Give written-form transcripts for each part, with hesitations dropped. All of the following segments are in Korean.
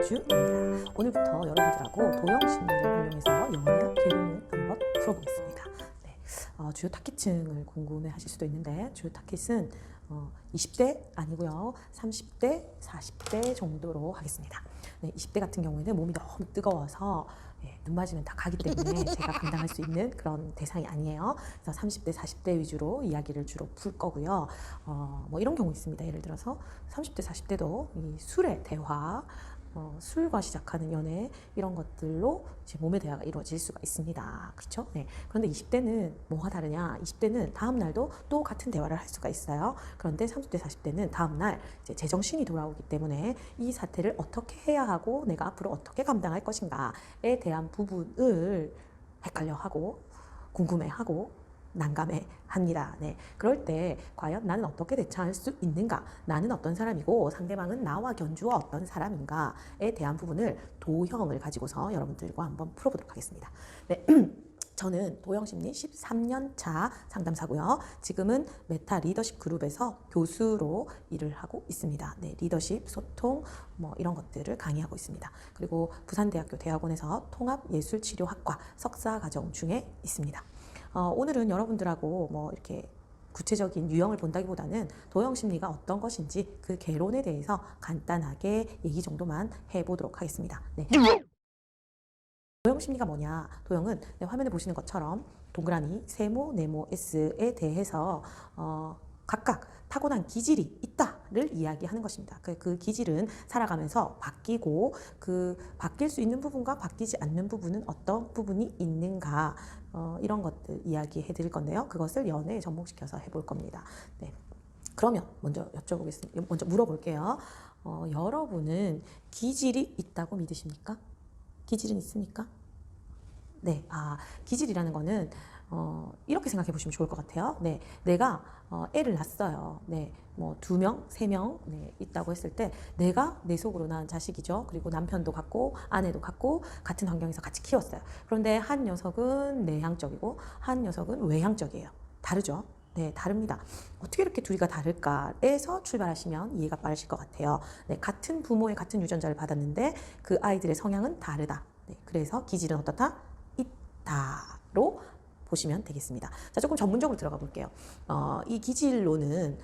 주입니다. 오늘부터 여러분들하고 도형 심리를 활용해서 연애와 결혼을 한번 풀어보겠습니다. 네, 주요 타깃층을 궁금해 하실 수도 있는데 주요 타깃은 20대 아니고요. 30대, 40대 정도로 하겠습니다. 네, 20대 같은 경우에는 몸이 너무 뜨거워서 눈 맞으면 다 가기 때문에 제가 감당할 수 있는 그런 대상이 아니에요. 그래서 30대, 40대 위주로 이야기를 주로 풀 거고요. 뭐 이런 경우 있습니다. 예를 들어서 30대, 40대도 이 술의 대화, 술과 시작하는 연애 이런 것들로 이제 몸의 대화가 이루어질 수가 있습니다. 그렇죠? 네. 그런데 20대는 뭐가 다르냐? 20대는 다음 날도 또 같은 대화를 할 수가 있어요. 그런데 30대, 40대는 다음 날 이제 제정신이 돌아오기 때문에 이 사태를 어떻게 해야 하고 내가 앞으로 어떻게 감당할 것인가에 대한 부분을 헷갈려하고 궁금해하고 난감해 합니다. 네. 그럴 때 과연 나는 어떻게 대처할 수 있는가? 나는 어떤 사람이고 상대방은 나와 견주어 어떤 사람인가에 대한 부분을 도형을 가지고서 여러분들과 한번 풀어보도록 하겠습니다. 네. 저는 도형심리 13년 차 상담사고요. 지금은 메타 리더십 그룹에서 교수로 일을 하고 있습니다. 네, 리더십, 소통 뭐 이런 것들을 강의하고 있습니다. 그리고 부산대학교 대학원에서 통합예술치료학과 석사과정 중에 있습니다. 오늘은 여러분들하고 뭐 이렇게 구체적인 유형을 본다기보다는 도형 심리가 어떤 것인지 그 개론에 대해서 간단하게 얘기 정도만 해보도록 하겠습니다. 네. 도형 심리가 뭐냐? 도형은 화면에 보시는 것처럼 동그라미, 세모, 네모, S에 대해서 각각 타고난 기질이 있다를 이야기하는 것입니다. 그 기질은 살아가면서 바뀌고 그 바뀔 수 있는 부분과 바뀌지 않는 부분은 어떤 부분이 있는가 이런 것들 이야기해 드릴 건데요. 그것을 연애에 접목시켜서 해볼 겁니다. 네. 그러면 먼저 여쭤보겠습니다. 먼저 물어볼게요. 여러분은 기질이 있다고 믿으십니까? 기질은 있습니까? 네, 기질이라는 거는 이렇게 생각해 보시면 좋을 것 같아요. 네, 내가 애를 낳았어요. 네, 뭐 2명, 3명 있다고 했을 때 내가 내 속으로 낳은 자식이죠. 그리고 남편도 갖고 아내도 갖고 같은 환경에서 같이 키웠어요. 그런데 한 녀석은 내향적이고 한 녀석은 외향적이에요. 다르죠? 네, 다릅니다. 어떻게 이렇게 둘이가 다를까에서 출발하시면 이해가 빠르실 것 같아요. 네, 같은 부모의 같은 유전자를 받았는데 그 아이들의 성향은 다르다. 네, 그래서 기질은 어떻다? 있다로 보시면 되겠습니다. 자, 조금 전문적으로 들어가 볼게요. 이 기질론은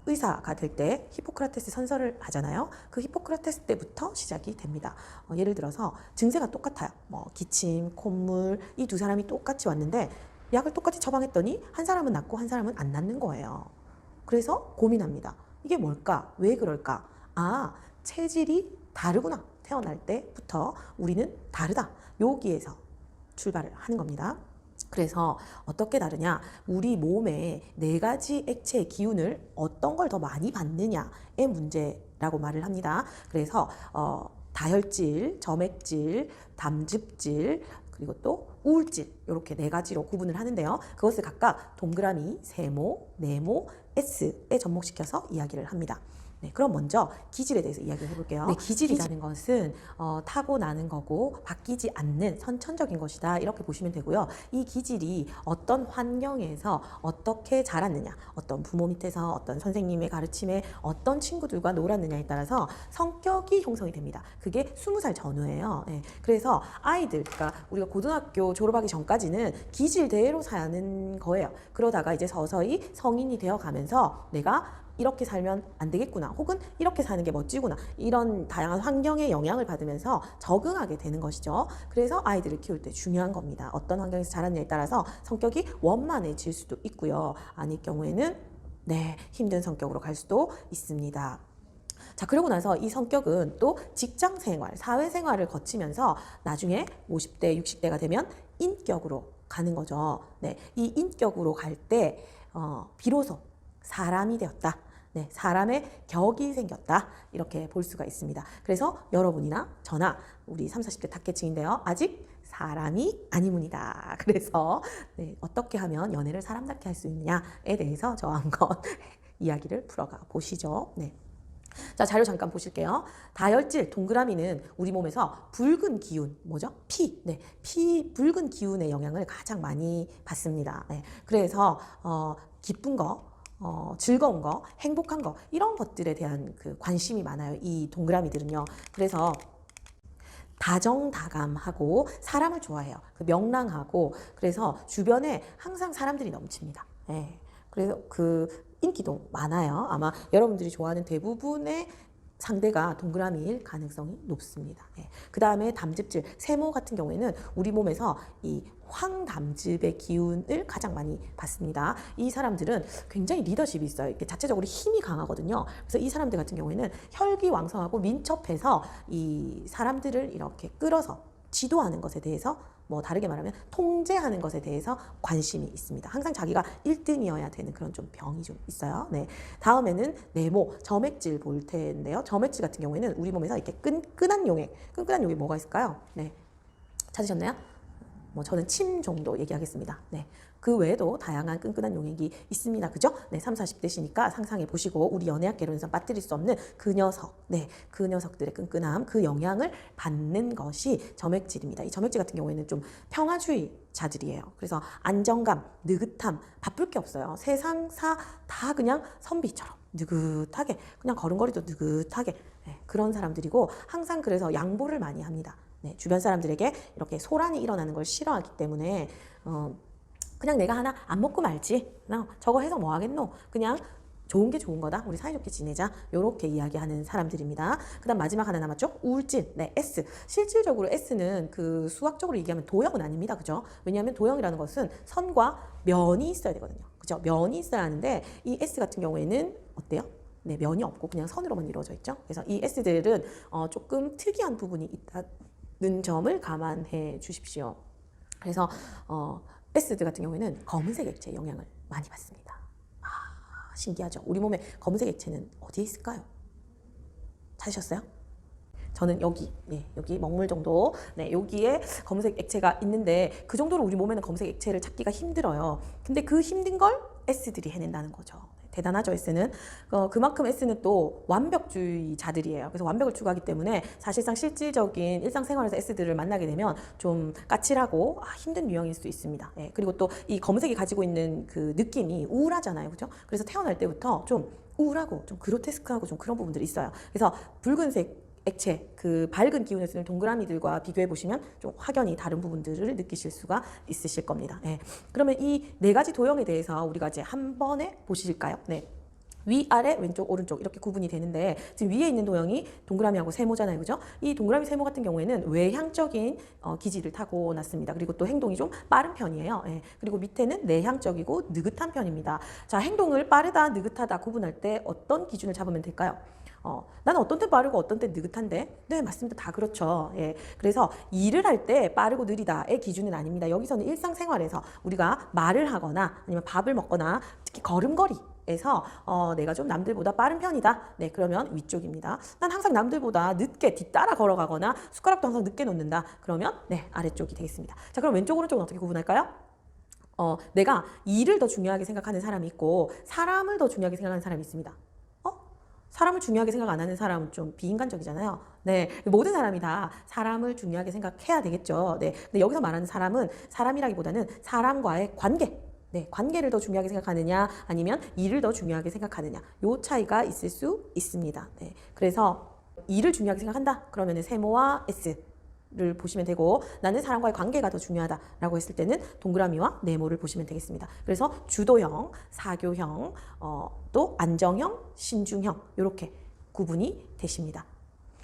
의사가 될 때 히포크라테스 선서를 하잖아요. 그 히포크라테스 때부터 시작이 됩니다. 예를 들어서 증세가 똑같아요. 뭐 기침, 콧물 이 두 사람이 똑같이 왔는데 약을 똑같이 처방했더니 한 사람은 낫고 한 사람은 안 낫는 거예요. 그래서 고민합니다. 이게 뭘까? 왜 그럴까? 체질이 다르구나. 태어날 때부터 우리는 다르다. 여기에서 출발을 하는 겁니다. 그래서 어떻게 다르냐? 우리 몸에 4가지 액체의 기운을 어떤 걸 더 많이 받느냐의 문제라고 말을 합니다. 그래서 다혈질, 점액질, 담즙질, 그리고 또 우울질 이렇게 4가지로 구분을 하는데요. 그것을 각각 동그라미, 세모, 네모, S에 접목시켜서 이야기를 합니다. 네, 그럼 먼저 기질에 대해서 이야기를 해볼게요. 네, 기질이라는 것은 타고나는 거고 바뀌지 않는 선천적인 것이다 이렇게 보시면 되고요. 이 기질이 어떤 환경에서 어떻게 자랐느냐, 어떤 부모 밑에서 어떤 선생님의 가르침에 어떤 친구들과 놀았느냐에 따라서 성격이 형성이 됩니다. 그게 20살 전후예요. 네, 그래서 아이들, 그러니까 우리가 고등학교 졸업하기 전까지는 기질대로 사는 거예요. 그러다가 이제 서서히 성인이 되어 가면서 내가 이렇게 살면 안 되겠구나, 혹은 이렇게 사는 게 멋지구나, 이런 다양한 환경의 영향을 받으면서 적응하게 되는 것이죠. 그래서 아이들을 키울 때 중요한 겁니다. 어떤 환경에서 자랐냐에 따라서 성격이 원만해질 수도 있고요. 아닐 경우에는 힘든 성격으로 갈 수도 있습니다. 자, 그러고 나서 이 성격은 또 직장 생활, 사회 생활을 거치면서 나중에 50대, 60대가 되면 인격으로 가는 거죠. 네, 이 인격으로 갈 때 비로소 사람이 되었다. 네, 사람의 격이 생겼다. 이렇게 볼 수가 있습니다. 그래서 여러분이나 저나 우리 30, 40대 타겟층인데요. 아직 사람이 아니문이다. 그래서 어떻게 하면 연애를 사람답게 할 수 있느냐에 대해서 저와 한번 이야기를 풀어가 보시죠. 네. 자, 자료 잠깐 보실게요. 다혈질 동그라미는 우리 몸에서 붉은 기운, 뭐죠? 피. 네, 붉은 기운의 영향을 가장 많이 받습니다. 네, 그래서 기쁜 거, 즐거운 거, 행복한 거 이런 것들에 대한 그 관심이 많아요. 이 동그라미들은요. 그래서 다정다감하고 사람을 좋아해요. 명랑하고 그래서 주변에 항상 사람들이 넘칩니다. 예. 그래서 인기도 많아요. 아마 여러분들이 좋아하는 대부분의 상대가 동그라미일 가능성이 높습니다. 예. 그 다음에 담즙질, 세모 같은 경우에는 우리 몸에서 이 황담즙의 기운을 가장 많이 받습니다. 이 사람들은 굉장히 리더십이 있어요. 이렇게 자체적으로 힘이 강하거든요. 그래서 이 사람들 같은 경우에는 혈기왕성하고 민첩해서 이 사람들을 이렇게 끌어서 지도하는 것에 대해서 다르게 말하면 통제하는 것에 대해서 관심이 있습니다. 항상 자기가 1등이어야 되는 그런 좀 병이 좀 있어요. 네. 다음에는 네모, 점액질 볼 텐데요. 점액질 같은 경우에는 우리 몸에서 이렇게 끈끈한 용액 뭐가 있을까요? 네. 찾으셨나요? 저는 침 정도 얘기하겠습니다. 네. 그 외에도 다양한 끈끈한 용액이 있습니다. 그죠? 네, 30, 40대시니까 상상해 보시고 우리 연애학 개론에서 빠뜨릴 수 없는 그 녀석, 네, 그 녀석들의 끈끈함, 그 영향을 받는 것이 점액질입니다. 이 점액질 같은 경우에는 좀 평화주의자들이에요. 그래서 안정감, 느긋함, 바쁠 게 없어요. 세상사 다 그냥 선비처럼 느긋하게, 그냥 걸음걸이도 느긋하게, 네, 그런 사람들이고 항상 그래서 양보를 많이 합니다. 네, 주변 사람들에게 이렇게 소란이 일어나는 걸 싫어하기 때문에 그냥 내가 하나 안 먹고 말지. 저거 해서 뭐 하겠노? 그냥 좋은 게 좋은 거다. 우리 사이좋게 지내자. 이렇게 이야기하는 사람들입니다. 그 다음 마지막 하나 남았죠? 우울증. 네, S. 실질적으로 S는 수학적으로 얘기하면 도형은 아닙니다. 그죠? 왜냐하면 도형이라는 것은 선과 면이 있어야 되거든요. 그죠? 면이 있어야 하는데 이 S 같은 경우에는 어때요? 네, 면이 없고 그냥 선으로만 이루어져 있죠. 그래서 이 S들은 조금 특이한 부분이 있다는 점을 감안해 주십시오. 그래서 S들 같은 경우에는 검은색 액체의 영향을 많이 받습니다. 신기하죠? 우리 몸에 검은색 액체는 어디에 있을까요? 찾으셨어요? 저는 여기, 네, 여기 먹물 정도, 네, 여기에 검은색 액체가 있는데 그 정도로 우리 몸에는 검은색 액체를 찾기가 힘들어요. 근데 그 힘든 걸 S들이 해낸다는 거죠. 대단하죠, S는. 그만큼 S는 또 완벽주의자들이에요. 그래서 완벽을 추구하기 때문에 사실상 실질적인 일상생활에서 S들을 만나게 되면 좀 까칠하고 힘든 유형일 수 있습니다. 예, 그리고 또 이 검은색이 가지고 있는 그 느낌이 우울하잖아요. 그죠? 그래서 태어날 때부터 좀 우울하고 좀 그로테스크하고 좀 그런 부분들이 있어요. 그래서 붉은색 액체, 그 밝은 기운을 쓰는 동그라미들과 비교해 보시면 좀 확연히 다른 부분들을 느끼실 수가 있으실 겁니다. 네. 그러면 이 네 가지 도형에 대해서 우리가 이제 한 번에 보실까요? 네. 위, 아래, 왼쪽, 오른쪽 이렇게 구분이 되는데 지금 위에 있는 도형이 동그라미하고 세모잖아요. 그죠? 이 동그라미 세모 같은 경우에는 외향적인 기질을 타고났습니다. 그리고 또 행동이 좀 빠른 편이에요. 예. 그리고 밑에는 내향적이고 느긋한 편입니다. 자, 행동을 빠르다, 느긋하다 구분할 때 어떤 기준을 잡으면 될까요? 나는 어떤 때 빠르고 어떤 때 느긋한데? 네, 맞습니다. 다 그렇죠. 예. 그래서 일을 할 때 빠르고 느리다의 기준은 아닙니다. 여기서는 일상생활에서 우리가 말을 하거나 아니면 밥을 먹거나 특히 걸음걸이에서 내가 좀 남들보다 빠른 편이다. 네, 그러면 위쪽입니다. 난 항상 남들보다 늦게 뒤따라 걸어가거나 숟가락도 항상 늦게 놓는다. 그러면 네, 아래쪽이 되겠습니다. 자, 그럼 왼쪽 오른쪽은 어떻게 구분할까요? 내가 일을 더 중요하게 생각하는 사람이 있고 사람을 더 중요하게 생각하는 사람이 있습니다. 사람을 중요하게 생각 안 하는 사람은 좀 비인간적이잖아요. 네, 모든 사람이 다 사람을 중요하게 생각해야 되겠죠. 네, 근데 여기서 말하는 사람은 사람이라기보다는 사람과의 관계. 네, 관계를 더 중요하게 생각하느냐 아니면 일을 더 중요하게 생각하느냐 요 차이가 있을 수 있습니다. 네, 그래서 일을 중요하게 생각한다 그러면 세모와 S를 보시면 되고 나는 사람과의 관계가 더 중요하다라고 했을 때는 동그라미와 네모를 보시면 되겠습니다. 그래서 주도형, 사교형, 또 안정형, 신중형 이렇게 구분이 되십니다.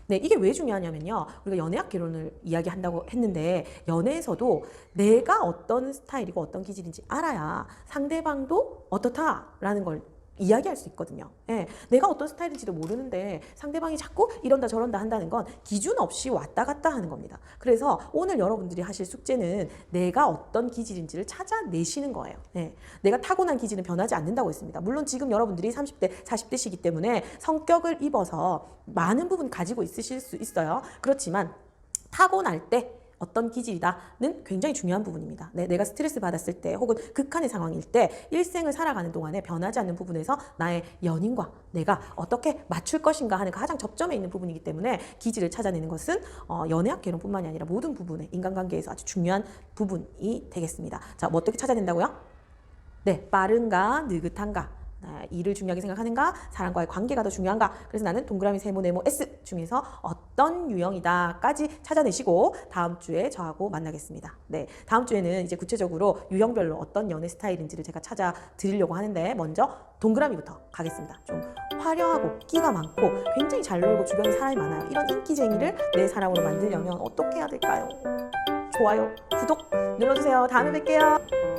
네, 이게 왜 중요하냐면요. 우리가 연애학 개론을 이야기한다고 했는데 연애에서도 내가 어떤 스타일이고 어떤 기질인지 알아야 상대방도 어떻다라는 걸 이야기할 수 있거든요. 예, 내가 어떤 스타일인지도 모르는데 상대방이 자꾸 이런다 저런다 한다는 건 기준 없이 왔다 갔다 하는 겁니다. 그래서 오늘 여러분들이 하실 숙제는 내가 어떤 기질인지를 찾아내시는 거예요. 예, 내가 타고난 기질은 변하지 않는다고 했습니다. 물론 지금 여러분들이 30대, 40대시기 때문에 성격을 입어서 많은 부분 가지고 있으실 수 있어요. 그렇지만 타고날 때 어떤 기질이다는 굉장히 중요한 부분입니다. 네, 내가 스트레스 받았을 때 혹은 극한의 상황일 때 일생을 살아가는 동안에 변하지 않는 부분에서 나의 연인과 내가 어떻게 맞출 것인가 하는 가장 접점에 있는 부분이기 때문에 기질을 찾아내는 것은 연애학 개론뿐만이 아니라 모든 부분의 인간관계에서 아주 중요한 부분이 되겠습니다. 자, 뭐 어떻게 찾아낸다고요? 네, 빠른가 느긋한가 일을 중요하게 생각하는가? 사람과의 관계가 더 중요한가? 그래서 나는 동그라미, 세모, 네모, S 중에서 어떤 유형이다까지 찾아내시고 다음 주에 저하고 만나겠습니다. 네, 다음 주에는 이제 구체적으로 유형별로 어떤 연애 스타일인지를 제가 찾아 드리려고 하는데 먼저 동그라미부터 가겠습니다. 좀 화려하고 끼가 많고 굉장히 잘 놀고 주변에 사람이 많아요. 이런 인기쟁이를 내 사람으로 만들려면 어떻게 해야 될까요? 좋아요, 구독 눌러주세요. 다음에 뵐게요.